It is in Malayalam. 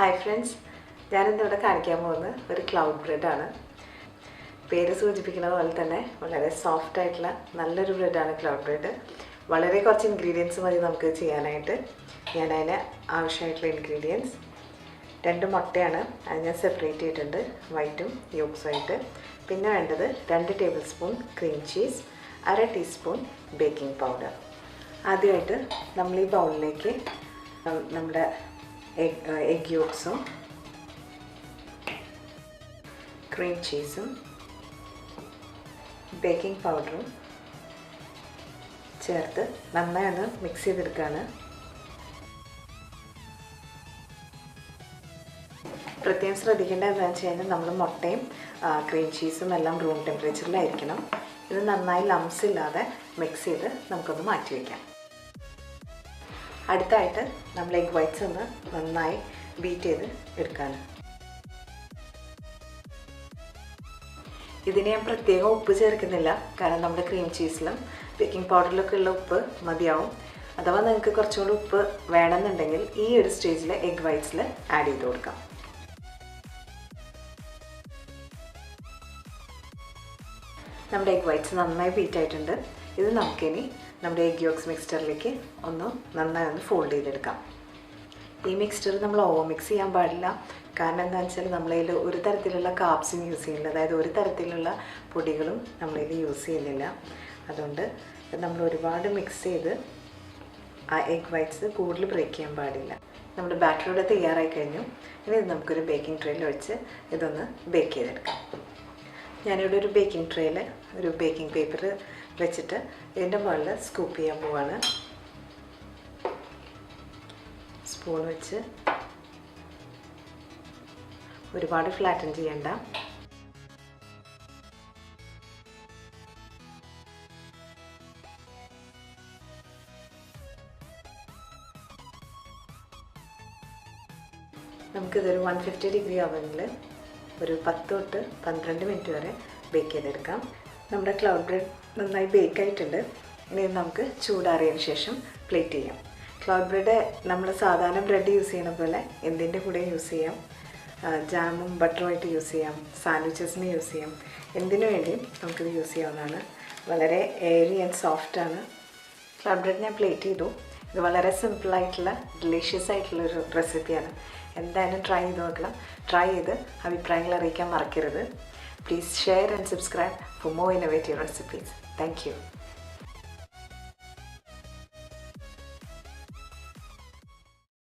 Hi friends, ഞാനിന്നിവിടെ കാണിക്കാൻ പോകുന്നത് ഒരു ക്ലൗഡ് ബ്രെഡാണ്. പേര് സൂചിപ്പിക്കുന്നത് പോലെ തന്നെ വളരെ സോഫ്റ്റ് ആയിട്ടുള്ള നല്ലൊരു ബ്രെഡാണ് ക്ലൗഡ് ബ്രെഡ്. വളരെ കുറച്ച് ഇൻഗ്രീഡിയൻസ് മതി നമുക്ക് ചെയ്യാനായിട്ട്. ഞാൻ അതിന് ആവശ്യമായിട്ടുള്ള ഇൻഗ്രീഡിയൻസ് 2 മുട്ടയാണ്, അത് ഞാൻ സെപ്പറേറ്റ് ചെയ്തിട്ടുണ്ട്, വൈറ്റും യോക്സുമായിട്ട്. പിന്നെ വേണ്ടത് 2 table spoon cream cheese, 1/2 teaspoon baking powder. ആദ്യമായിട്ട് നമ്മൾ ഈ ബൗളിലേക്ക് നമ്മുടെ എഗ് യോക്സും ക്രീം ചീസും ബേക്കിംഗ് പൗഡറും ചേർത്ത് നന്നായി ഒന്ന് മിക്സ് ചെയ്തെടുക്കുകയാണ്. പ്രത്യേകം ശ്രദ്ധിക്കേണ്ടത് എന്താണെന്ന് വെച്ച് കഴിഞ്ഞാൽ നമ്മൾ മുട്ടയും ക്രീം ചീസും എല്ലാം റൂം ടെമ്പറേച്ചറിലായിരിക്കണം. ഇത് നന്നായി ലംസ് ഇല്ലാതെ മിക്സ് ചെയ്ത് നമുക്കൊന്ന് മാറ്റി വയ്ക്കാം. അടുത്തായിട്ട് നമ്മൾ എഗ് വൈറ്റ്സ് ഒന്ന് നന്നായി ബീറ്റ് ചെയ്ത് എടുക്കാണ്. ഇതിന് ഞാൻ പ്രത്യേകം ഉപ്പ് ചേർക്കുന്നില്ല, കാരണം നമ്മുടെ ക്രീം ചീസിലും ബേക്കിംഗ് പൗഡറിലൊക്കെ ഉള്ള ഉപ്പ് മതിയാവും. അഥവാ നിങ്ങൾക്ക് കുറച്ചുകൂടി ഉപ്പ് വേണമെന്നുണ്ടെങ്കിൽ ഈ ഒരു സ്റ്റേജിൽ എഗ് വൈറ്റ്സിൽ ആഡ് ചെയ്ത് കൊടുക്കാം. നമ്മുടെ എഗ് വൈറ്റ്സ് നന്നായി ബീറ്റ് ആയിട്ടുണ്ട്. ഇത് നമുക്കിനി നമ്മുടെ എഗ് യോക്സ് മിക്സ്ചറിലേക്ക് നന്നായി ഫോൾഡ് ചെയ്തെടുക്കാം. ഈ മിക്സ്ചർ നമ്മൾ ഓവർ മിക്സ് ചെയ്യാൻ പാടില്ല, കാരണം എന്താണെന്ന് വെച്ചാൽ നമ്മളതിൽ ഒരു തരത്തിലുള്ള കാർബ്സും യൂസ് ചെയ്യുന്നില്ല, അതായത് ഒരു തരത്തിലുള്ള പൊടികളും നമ്മളതിൽ യൂസ് ചെയ്യുന്നില്ല. അതുകൊണ്ട് നമ്മൾ ഒരുപാട് മിക്സ് ചെയ്ത് ആ എഗ് വൈറ്റ്സ് കൂടുതൽ ബ്രേക്ക് ചെയ്യാൻ പാടില്ല. നമ്മുടെ ബാറ്റർ ഇവിടെ തയ്യാറായി കഴിഞ്ഞു. ഇനി ഇത് നമുക്കൊരു ബേക്കിംഗ് ട്രേയിൽ വെച്ച് ഇതൊന്ന് ബേക്ക് ചെയ്തെടുക്കാം. ഞാനിവിടെ ഒരു ബേക്കിംഗ് ട്രേയിൽ ഒരു ബേക്കിംഗ് പേപ്പർ വെച്ചിട്ട് ഇതിൻ്റെ മുകളിൽ സ്കൂപ്പ് ചെയ്യാൻ പോവാണ്. സ്പൂൺ വെച്ച് ഒരുപാട് ഫ്ലാറ്റൻ ചെയ്യണ്ട. നമുക്കിതൊരു 150 ഡിഗ്രി ഓവനിൽ ഒരു 10 തൊട്ട് 12 മിനിറ്റ് വരെ ബേക്ക് ചെയ്തെടുക്കാം. നമ്മുടെ ക്ലൗഡ് ബ്രെഡ് നന്നായി ബേക്ക് ആയിട്ടുണ്ട്. ഇനി നമുക്ക് ചൂടാറിയതിന് ശേഷം പ്ലേറ്റ് ചെയ്യാം. ക്ലൗഡ് ബ്രെഡ് നമ്മൾ സാധാരണ ബ്രെഡ് യൂസ് ചെയ്യുന്ന പോലെ എന്തിൻ്റെ കൂടെ യൂസ് ചെയ്യാം, ജാമും ബട്ടറുമായിട്ട് യൂസ് ചെയ്യാം, സാൻഡ്വിച്ചസിന് യൂസ് ചെയ്യാം, എന്തിനു വേണ്ടിയും നമുക്കിത് യൂസ് ചെയ്യാവുന്നതാണ്. വളരെ എയറി ആൻഡ് സോഫ്റ്റാണ്. ക്ലൗഡ് ബ്രെഡ് ഞാൻ പ്ലേറ്റ് ചെയ്തു. ഇത് വളരെ സിമ്പിളായിട്ടുള്ള ഡെലീഷ്യസ് ആയിട്ടുള്ളൊരു റെസിപ്പിയാണ്. എന്തായാലും ട്രൈ ചെയ്ത് നോക്കണം. ട്രൈ ചെയ്ത് അഭിപ്രായങ്ങൾ അറിയിക്കാൻ മറക്കരുത്. Please share and subscribe for more innovative recipes. Thank you.